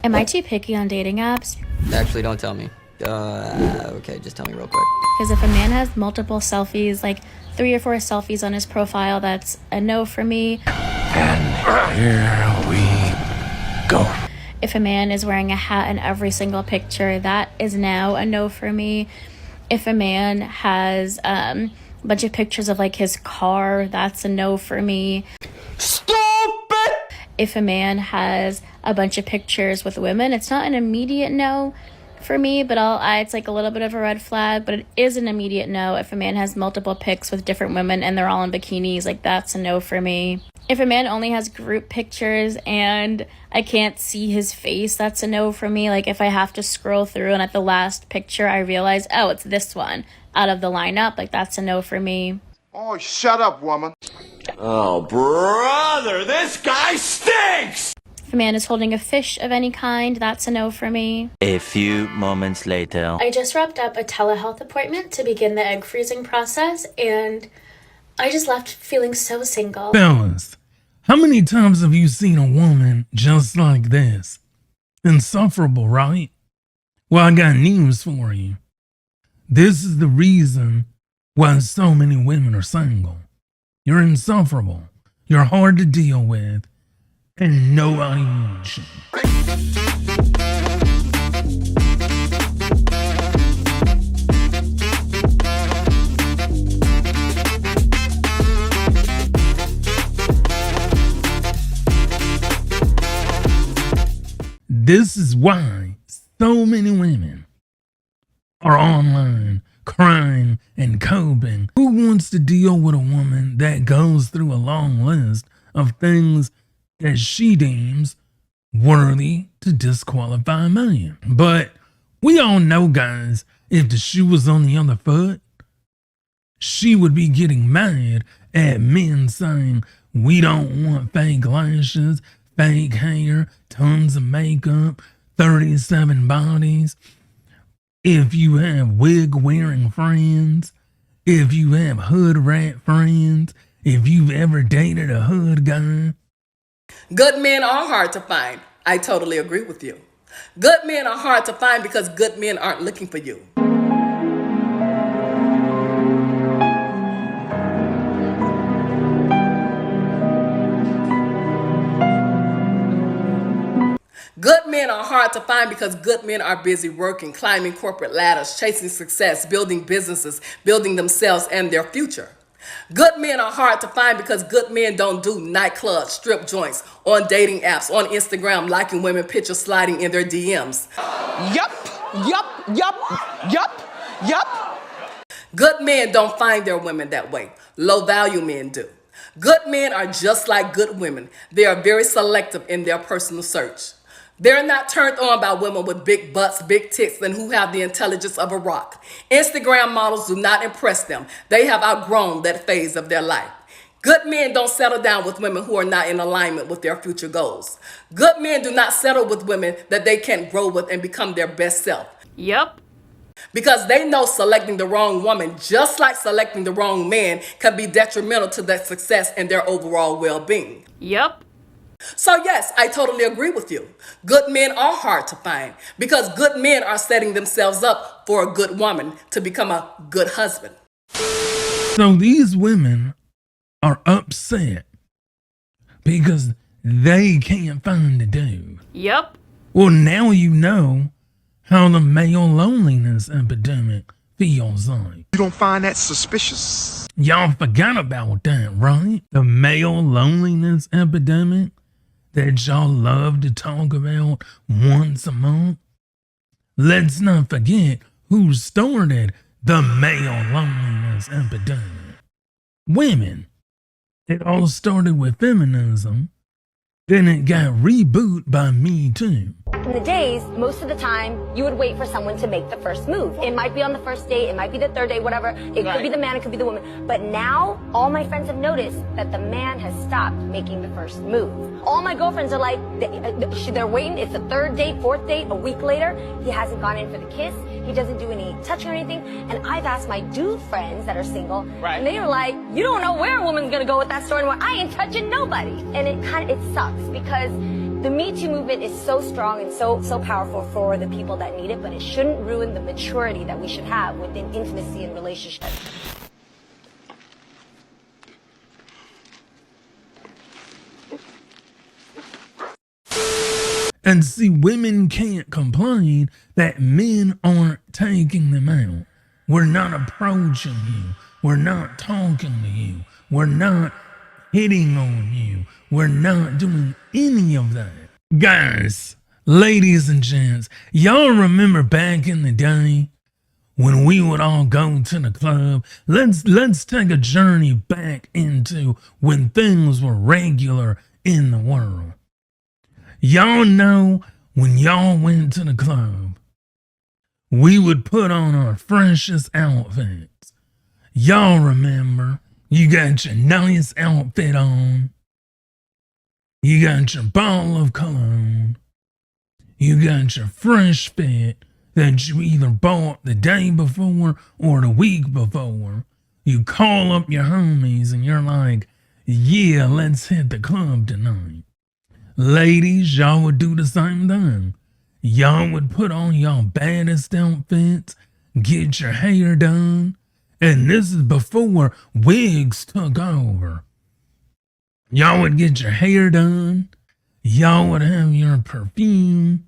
Am I too picky on dating apps? Actually, don't tell me. Okay, just tell me real quick. Because if a man has multiple selfies, like 3 or 4 selfies on his profile, that's a no for me. And here we go. If a man is wearing a hat in every single picture, that is now a no for me. If a man has a bunch of pictures of like his car, that's a no for me. Stupid! If a man has a bunch of pictures with women, it's not an immediate no for me, but it's like a little bit of a red flag, but it is an immediate no. If a man has multiple pics with different women and they're all in bikinis, like that's a no for me. If a man only has group pictures and I can't see his face, that's a no for me. Like if I have to scroll through and at the last picture I realize, oh, it's this one out of the lineup, like that's a no for me. Oh, shut up, woman. Oh, brother, this guy stinks! If a man is holding a fish of any kind, that's a no for me. A few moments later. I just wrapped up a telehealth appointment to begin the egg freezing process, and I just left feeling so single. Fellas, how many times have you seen a woman just like this? Insufferable, right? Well, I got news for you. This is the reason why so many women are single. You're insufferable. You're hard to deal with. And nobody wants you. This is why so many women are online crying and coping. Who wants to deal with a woman that goes through a long list of things that she deems worthy to disqualify a man? But we all know, guys, if the shoe was on the other foot, she would be getting mad at men saying, we don't want fake lashes, fake hair, tons of makeup, 37 bodies. If you have wig-wearing friends, if you have hood rat friends, if you've ever dated a hood guy. Good men are hard to find. I totally agree with you. Good men are hard to find because good men aren't looking for you. Good men are hard to find because good men are busy working, climbing corporate ladders, chasing success, building businesses, building themselves and their future. Good men are hard to find because good men don't do nightclubs, strip joints, on dating apps, on Instagram, liking women pictures sliding in their DMs. Yup. Good men don't find their women that way. Low value men do. Good men are just like good women. They are very selective in their personal search. They're not turned on by women with big butts, big tits, and who have the intelligence of a rock. Instagram models do not impress them. They have outgrown that phase of their life. Good men don't settle down with women who are not in alignment with their future goals. Good men do not settle with women that they can't grow with and become their best self. Yep. Because they know selecting the wrong woman, just like selecting the wrong man, can be detrimental to their success and their overall well-being. Yep. So yes, I totally agree with you. Good men are hard to find because good men are setting themselves up for a good woman to become a good husband. So these women are upset because they can't find a dude. Yep. Well, now you know how the male loneliness epidemic feels like. You don't find that suspicious? Y'all forgot about that, right? The male loneliness epidemic that y'all love to talk about once a month. Let's not forget who started the male loneliness epidemic. Women. It all started with feminism, then it got rebooted by Me Too. Back in the days, most of the time, you would wait for someone to make the first move. It might be on the first date, it might be the third date, whatever. It could be the man, it could be the woman. But now, all my friends have noticed that the man has stopped making the first move. All my girlfriends are like, they're waiting, it's the third date, fourth date, a week later, he hasn't gone in for the kiss, he doesn't do any touching or anything. And I've asked my dude friends that are single, and they were like, you don't know where a woman's gonna go with that story anymore. I ain't touching nobody. And it sucks because The Me Too movement is so strong and so powerful for the people that need it, but it shouldn't ruin the maturity that we should have within intimacy and relationships. And see, women can't complain that men aren't taking them out. We're not approaching you. We're not talking to you. We're not hitting on you. We're not doing any of that. Guys, ladies and gents, y'all remember back in the day when we would all go to the club? Let's take a journey back into when things were regular in the world. Y'all know when y'all went to the club, we would put on our freshest outfits. Y'all remember, you got your nice outfit on. You got your bottle of cologne. You got your fresh fit that you either bought the day before or the week before. You call up your homies and you're like, yeah, let's hit the club tonight. Ladies, y'all would do the same thing. Y'all would put on y'all baddest outfits, get your hair done, and this is before wigs took over. Y'all would get your hair done, y'all would have your perfume,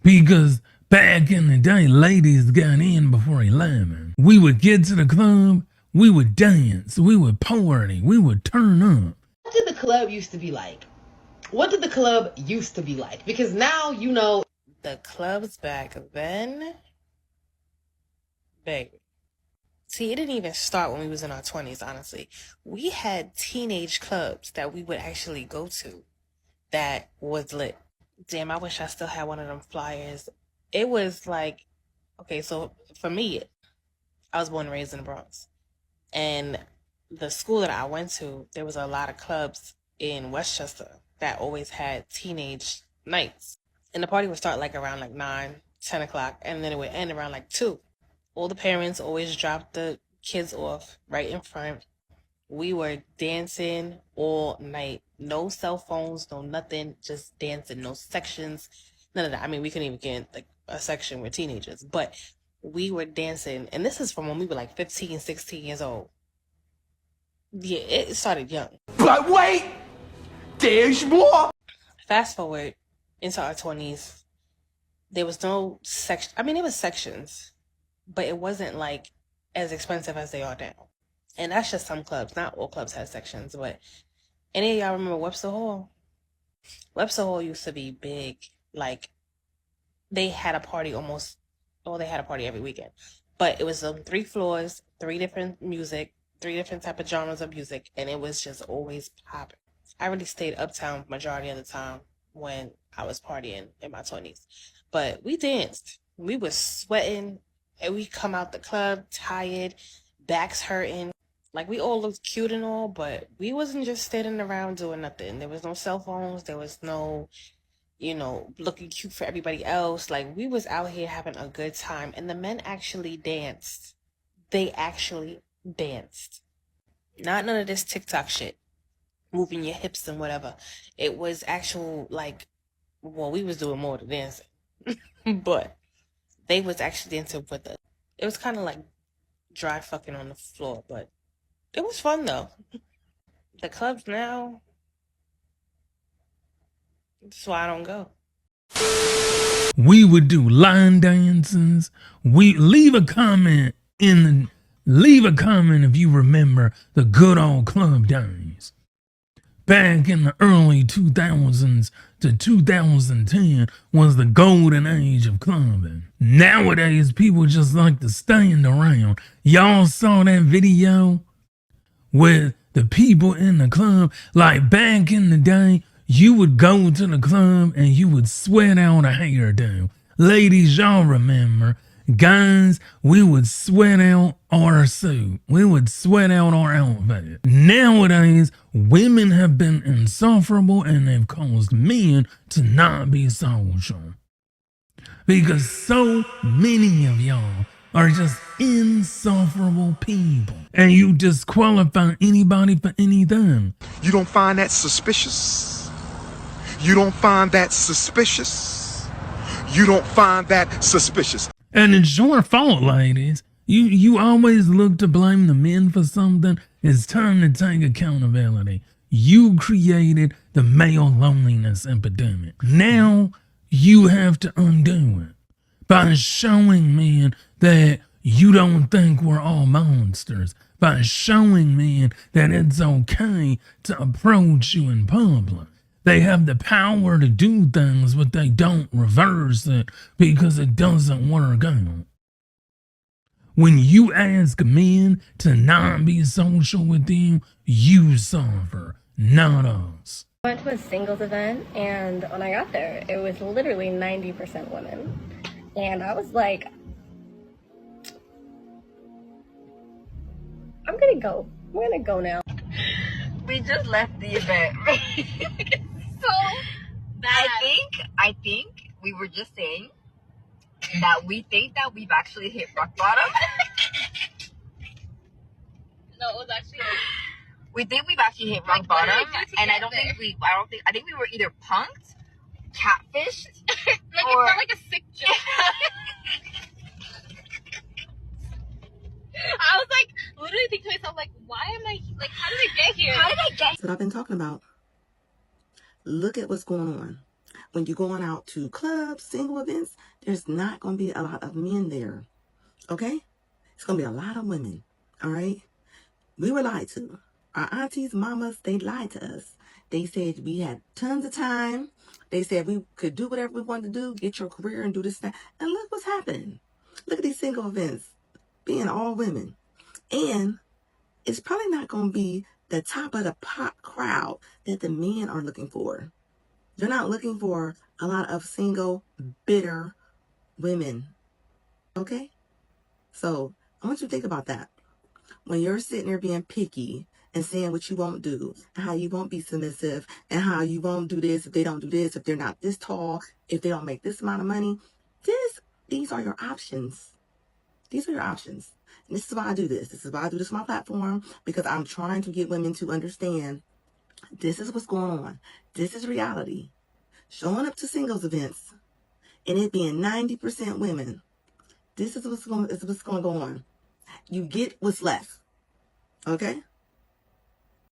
because back in the day, ladies got in before 11. We would get to the club, we would dance, we would party, we would turn up. What did the club used to be like? What did the club used to be like? Because now, you know, the clubs back then, baby. See, it didn't even start when we was in our 20s, honestly. We had teenage clubs that we would actually go to that was lit. Damn, I wish I still had one of them flyers. It was like, okay, so for me, I was born and raised in the Bronx. And the school that I went to, there was a lot of clubs in Westchester that always had teenage nights. And the party would start like around like 9, 10 o'clock, and then it would end around like 2. All the parents always dropped the kids off right in front. We were dancing all night. No cell phones, no nothing, just dancing, no sections, none of that. I mean, we couldn't even get like a section with teenagers, but we were dancing. And this is from when we were like 15, 16 years old. Yeah, it started young. But wait, there's more. Fast forward into our 20s, there was no section. I mean, there was sections, but it wasn't like as expensive as they are now. And that's just some clubs. Not all clubs had sections, but any of y'all remember Webster Hall? Webster Hall used to be big. Like, they had a party they had a party every weekend. But it was on 3 floors, 3 different music, 3 different type of genres of music, and it was just always popping. I really stayed uptown majority of the time when I was partying in my 20s. But we danced. We was sweating, and we come out the club tired, backs hurting. Like, we all looked cute and all, but we wasn't just standing around doing nothing. There was no cell phones. There was no, looking cute for everybody else. Like, we was out here having a good time, and the men actually danced. They actually danced. Not none of this TikTok shit, moving your hips and whatever. It was actual, we was doing more than dancing. But they was actually dancing with us. It was kind of like dry fucking on the floor, but it was fun though. The clubs now, that's why I don't go. We would do line dances. Leave a comment if you remember the good old club days. Back in the early 2000s to 2010 was the golden age of clubbing. Nowadays, people just like to stand around. Y'all saw that video with the people in the club? Like, back in the day, you would go to the club and you would sweat out a hairdo. Ladies, y'all remember. Guys, we would sweat out our suit. We would sweat out our outfit. Nowadays, women have been insufferable and they've caused men to not be social. Because so many of y'all are just insufferable people. And you disqualify anybody for anything. You don't find that suspicious? You don't find that suspicious? You don't find that suspicious? And it's your fault, ladies. You always look to blame the men for something. It's time to take accountability. You created the male loneliness epidemic. Now you have to undo it by showing men that you don't think we're all monsters, by showing men that it's okay to approach you in public. They have the power to do things, but they don't reverse it because it doesn't work out. When you ask men to not be social with you, you suffer, not us. I went to a singles event, and when I got there, it was literally 90% women. And I was like, I'm gonna go now. We just left the event. So bad. I think we were just saying that we think that we've actually hit rock bottom. No, it was actually. We think we've actually hit rock bottom, and I think we were either punked, catfished, or it felt like a sick joke. I was like, literally thinking to myself, like, why am I, like, how did I get here? That's what I've been talking about. Look at what's going on. When you're going out to clubs, single events, there's not going to be a lot of men there. Okay? It's going to be a lot of women. All right? We were lied to. Our aunties, mamas, they lied to us. They said we had tons of time. They said we could do whatever we wanted to do, get your career and do this and that. And look what's happening. Look at these single events being all women. And it's probably not going to be the top of the pop crowd that the men are looking for. They're not looking for a lot of single, bitter women. Okay? So I want you to think about that. When you're sitting there being picky and saying what you won't do, and how you won't be submissive, and how you won't do this if they don't do this, if they're not this tall, if they don't make this amount of money, these are your options. These are your options. And this is why I do this. This is why I do this on my platform, because I'm trying to get women to understand this is what's going on. This is reality. Showing up to singles events and it being 90% women. This is what's going to go on. You get what's left. Okay?